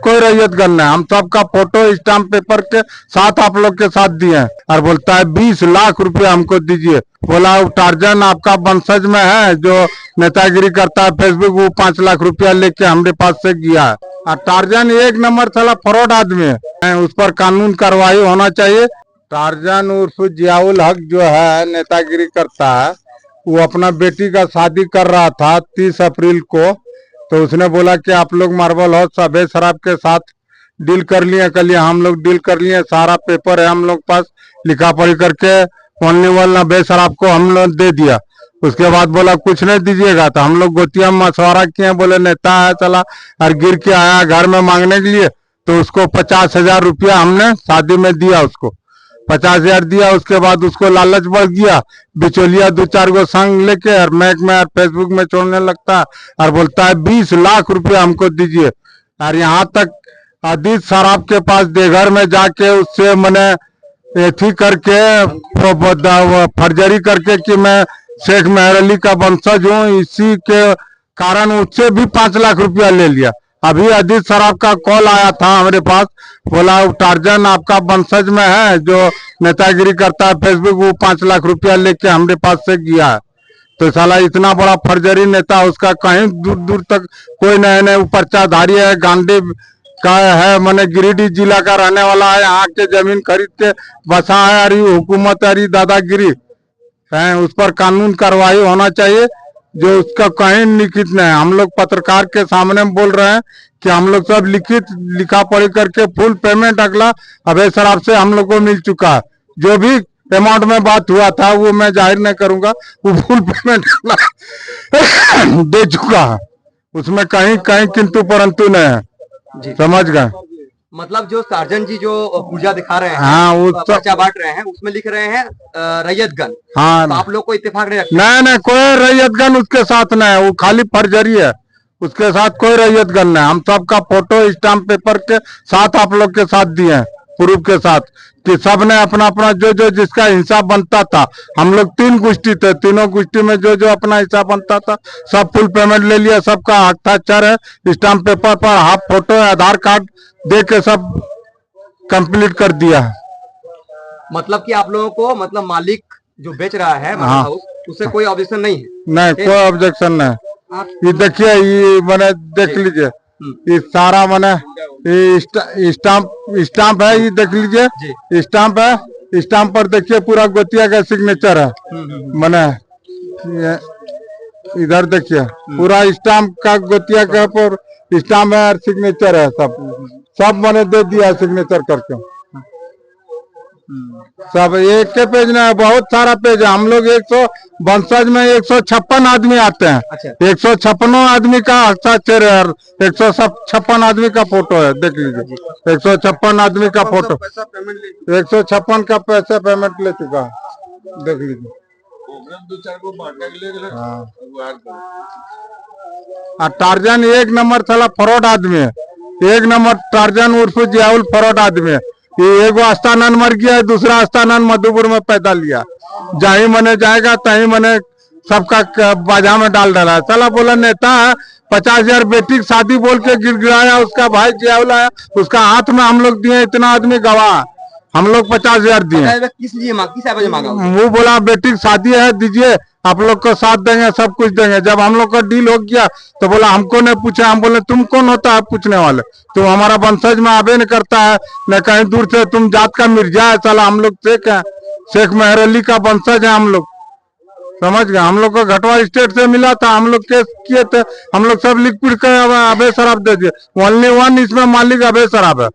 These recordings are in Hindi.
कोई रैयत गन नहीं, हम सबका फोटो स्टाम्प पेपर के साथ आप लोग के साथ दिए हैं। और बोलता है 20 लाख रुपया हमको दीजिए। बोला टार्जन आपका वंशज में है जो नेतागिरी करता है फेसबुक, वो 5 लाख रुपया लेके हमारे पास से गया है। और टार्जन एक नंबर साला फ्रॉड आदमी है, उस पर कानून कार्रवाई होना चाहिए। टार्जन उर्फ जियाउल हक जो है नेतागिरी करता है, वो अपना बेटी का शादी कर रहा था 30 अप्रैल को। तो उसने बोला कि आप लोग मार्बल हाउस अभय सराफ के साथ डील कर लिए। कल हम लोग डील कर लिए, सारा पेपर है हम लोग पास, लिखा पढ़ी करके ओनली वन अभय सराफ को हम लोग दे दिया। उसके बाद बोला कुछ नहीं दीजिएगा, तो हम लोग गोतिया में मशवरा किए, बोले नेता है चला और गिर के आया घर में मांगने के लिए। तो उसको 50,000 रुपया हमने शादी में दिया, उसको 50,000 दिया। उसके बाद उसको लालच बढ़ गया, बिचौलिया 2-4 गो संग लेके और मैक में और फेसबुक में छोड़ने लगता है और बोलता है 20 लाख रुपया हमको दीजिए। और यहाँ तक अदित सराफ के पास देघर में जाके उससे मैंने एथी करके फर्जरी करके कि मैं शेख मेहर अली का वंशज हूँ, इसी के कारण उससे भी 5 लाख रुपया ले लिया। अभी अदित सराफ का कॉल आया था हमारे पास, बोला टार्जन आपका वंशज में है जो नेतागिरी करता है फेसबुक, वो 5 लाख रुपया लेके हमारे पास से गया है। तो साला इतना बड़ा फर्जरी नेता, उसका कहीं दूर दूर तक कोई नए पर्चाधारी है, गांधी का है, मैंने गिरिडीह जिला का रहने वाला है, यहाँ के जमीन खरीद के बसा है। अरे हुकूमत अरे दादागिरी है, उस पर कानून कार्रवाई होना चाहिए जो उसका कहीं लिखित नहीं है। हम लोग पत्रकार के सामने बोल रहे हैं कि हम लोग सब लिखा पढ़ी करके फुल पेमेंट अगला अभय सराफ से हम लोग को मिल चुका है। जो भी अमाउंट में बात हुआ था वो मैं जाहिर नहीं करूंगा, वो फुल पेमेंट दे चुका है, उसमें कहीं कहीं किंतु परंतु नहीं है। समझ गए? मतलब जो टार्जन जी जो पूजा दिखा रहे हैं, हाँ, वो पर्चा बांट रहे हैं, उसमें लिख रहे हैं रैयत गन। हाँ, तो आप लोग को इत्तेफाक नहीं रखते? नहीं, कोई रैयत गन उसके साथ नहीं है, वो खाली फर्जरी है, उसके साथ कोई रैयत गन नहीं। हम सबका फोटो स्टाम्प पेपर के साथ आप लोग के साथ दिए हैं, प्रूफ के साथ, कि सब ने अपना अपना जो जिसका हिसाब बनता था। हम लोग 3 गोष्ठी थे, तीनों गोष्ठी में जो अपना हिसाब बनता था सब फुल पेमेंट ले लिया। सबका हस्ताक्षर है स्टाम्प पेपर पर, हाफ फोटो है, आधार कार्ड दे के सब कंप्लीट कर दिया है। मतलब कि आप लोगों को, मतलब मालिक जो बेच रहा है हाँ, उससे कोई ऑब्जेक्शन नहीं है? नहीं, कोई ऑब्जेक्शन नहीं। ये देखिए, ये मैंने देख लीजिए, ये सारा मैंने स्टाम्प है, ये देख लीजिए स्टाम्प है। स्टाम्प पर देखिए पूरा गोतिया का सिग्नेचर है। मैंने इधर देखिए पूरा स्टाम्प का गोतिया के ऊपर स्टाम्प है और सिग्नेचर है, सब मैंने दे दिया सिग्नेचर करके। सब एक के पेज में बहुत सारा पेज है। हम लोग 100 वंशज में 156 आदमी आते हैं। अच्छा। 156 आदमी का हस्ताक्षर है, 156 आदमी का फोटो है, देख लीजिए 156 आदमी का फोटो, 156 का पैसा पेमेंट ले चुका है, देख लीजिए। टार्जन एक नंबर साला फ्रॉड आदमी है, एक नंबर टार्जन उर्फ जियाउल फ्रॉड आदमी है। ये एक आस्थानंद मर गया है, दूसरा आस्थानंद मधुपुर में पैदा लिया, जहीं मने जाएगा तहीं मने सबका बाजा में डाल डाला है। साला बोला नेता है, 50,000 बेटी की शादी बोल के गिड़गिड़ाया, उसका भाई जियाउल आया, उसका हाथ में हम लोग दिए, इतना आदमी गवाह, हम लोग 50,000 दिए। किस लिए मांगा? वो बोला बेटी की शादी है, दीजिए, आप लोग को साथ देंगे, सब कुछ देंगे। जब हम लोग का डील हो गया तो बोला हमको नहीं पूछा। हम बोले तुम कौन होता है पूछने वाले, तुम हमारा वंशज में आबे नहीं करता है, न कहीं दूर से तुम जात का मिर्जा है। साला हम लोग शेख है, शेख मेहर अली का वंशज है हम लोग। समझ गए? हम लोग को घटवा स्टेट से मिला था, हम लोग केस किए थे, हम लोग सब लिख पिट कर अभय सराफ दे दिए। ओनली वन इसमें मालिक अभय सराफ है।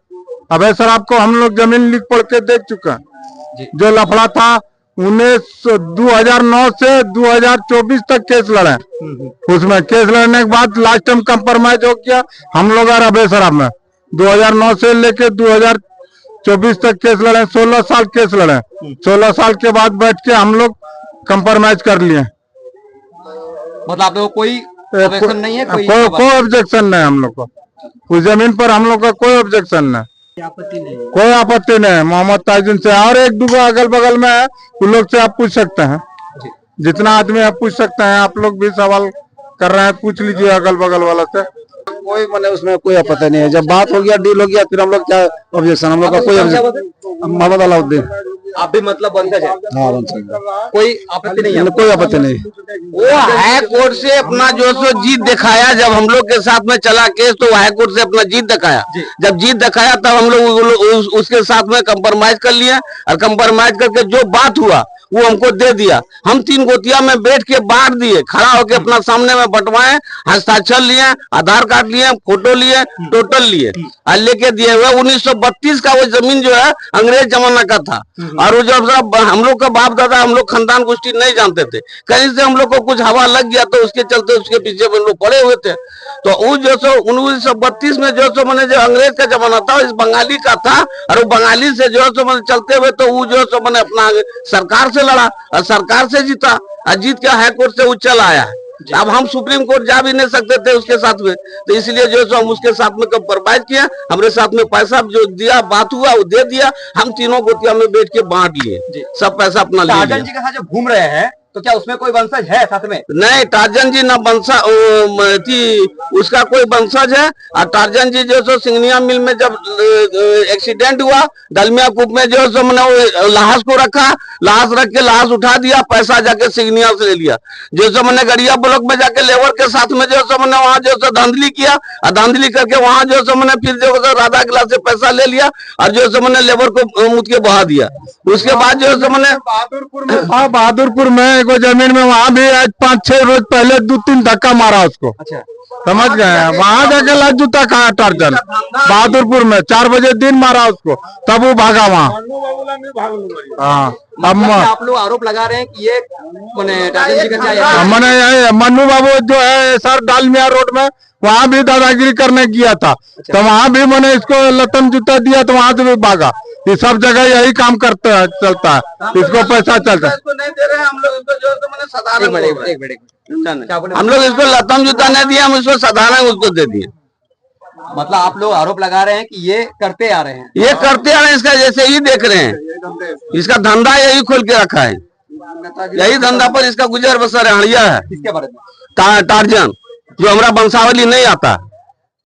अभय सराफ को हम लोग जमीन लिख पढ़ के देख चुके हैं। जो लफड़ा था 2009 से 2024 तक केस लड़े, उसमें केस लड़ने के बाद लास्ट टाइम कंप्रोमाइज हो गया हम लोग और अभय सराफ में। 2009 से लेके 2024 तक केस लड़े, 16 साल केस लड़े। 16 साल के बाद बैठ के हम लोग कंप्रोमाइज कर लिए। मतलब आप लोग कोई ऑब्जेक्शन नहीं है? कोई ऑब्जेक्शन नहीं हम लोग को, उस जमीन पर हम लोग का कोई ऑब्जेक्शन नहीं, कोई आपत्ति नहीं है। मोहम्मद ताजुद्दीन से और 1-2 अगल बगल में है, उन लोग से आप पूछ सकते हैं, जितना आदमी आप पूछ सकते हैं। आप लोग भी सवाल कर रहे हैं, पूछ लीजिए अगल बगल वाला से। कोई मैंने उसमें कोई आपत्ति नहीं है। जब बात हो गया, डील हो गया, फिर हम लोग क्या ऑब्जेक्शन, हम लोग का कोई मोहम्मद अलाउद्दीन। आप भी मतलब वंशज है? हाँ, वंशज। कोई आपत्ति नहीं है? कोई आपत्ति नहीं। वो हाई कोर्ट से अपना जो सो जीत दिखाया। जब हम लोग के साथ में चला केस तो हाई कोर्ट से अपना जीत दिखाया। जब जीत दिखाया तब हम लोग उसके साथ में कंप्रोमाइज कर लिए, और कंप्रोमाइज करके जो बात हुआ वो हमको दे दिया। हम 3 गोतिया में बैठ के बांट दिए, खड़ा होके अपना सामने में बंटवाए, हस्ताक्षर लिए, आधार कार्ड लिए, फोटो लिए, टोटल लिए और लेके दिए हुए। 1932 का वो जमीन जो है अंग्रेज जमाना का था, और वो जब हम लोग का बाप दादा, हम लोग खानदान गोष्ठी नहीं जानते थे, कहीं से हम लोग को कुछ हवा लग गया तो उसके चलते उसके पीछे हम लोग पड़े हुए थे। तो वो जो सो 1932 में जो सो मैंने जो अंग्रेज का जमाना था इस बंगाली का था, और वो बंगाली से जो सो मैंने चलते हुए तो वो जो सो मैंने अपना सरकार से लड़ा और सरकार से जीता, और जीत के हाई कोर्ट से वो चला आया है। अब हम सुप्रीम कोर्ट जा भी नहीं सकते थे उसके साथ में, तो इसलिए जो सो हम उसके साथ में कंप्रोमाइज किया। हमारे साथ में पैसा जो दिया, बात हुआ वो दे दिया। हम तीनों गोतिया में बैठ के बांट लिए, सब पैसा अपना ले लिया। टार्जन जी के साथ जब घूम रहे हैं तो क्या उसमें कोई वंशज है साथ में? नहीं, टार्जन जी ना वंशा उसका कोई वंशज है। और टार्जन जी जो सो सिंगनिया मिल में जब एक्सीडेंट हुआ, दलमिया कूप में जो सो मैंने लाश को रखा, लाश रख के लाश उठा दिया, पैसा जाके सिंगनिया से ले लिया। जो सो मैंने गड़िया ब्लॉक में जाके लेबर के साथ में जो सो मैंने वहां जो सो धांधली किया, और धांधली करके वहां जो सो मैंने फिर जो सो राधा गिलास से पैसा ले लिया, और जो सो मैंने लेबर को मुझ के बहा दिया। उसके बाद जो सो मैंने बहादुरपुर में को जमीन में वहाँ भी आज 5-6 रोज पहले 2-3 धक्का मारा उसको। अच्छा, समझ गए? वहाँ जाके लाज जूता खाया टार्जन। बहादुरपुर में 4 बजे दिन मारा उसको, तब वो भागा वहाँ। हाँ, अब मतलब आप लोग आरोप लगा रहे हैं कि ये टार्जन जी का क्या है? मैंने यही मन्नू बाबू जो है सर डालमिया रोड में, वहाँ भी दादागिरी करने किया था। तो वहाँ भी मैंने इसको लतम जूता दिया तो वहाँ से भी भागा। ये सब जगह यही काम करते हैं, चलता है, इसको पैसा चलता है। इसको नहीं दे रहे हम लोग, इसको जो तो मैंने साधारण एक मिनट हम लोग इसको लतम जूता नहीं दिया, हम इसको साधारण उसको दे दिए। मतलब आप लोग आरोप लगा रहे हैं कि ये करते आ रहे हैं? ये करते आ रहे हैं, इसका जैसे ही देख रहे हैं, इसका धंधा यही खोल के रखा है, यही धंधा पर इसका गुजर बसर हड़िया है। किसके बारे में? टार्जन जो हमारा वंशावली नहीं आता।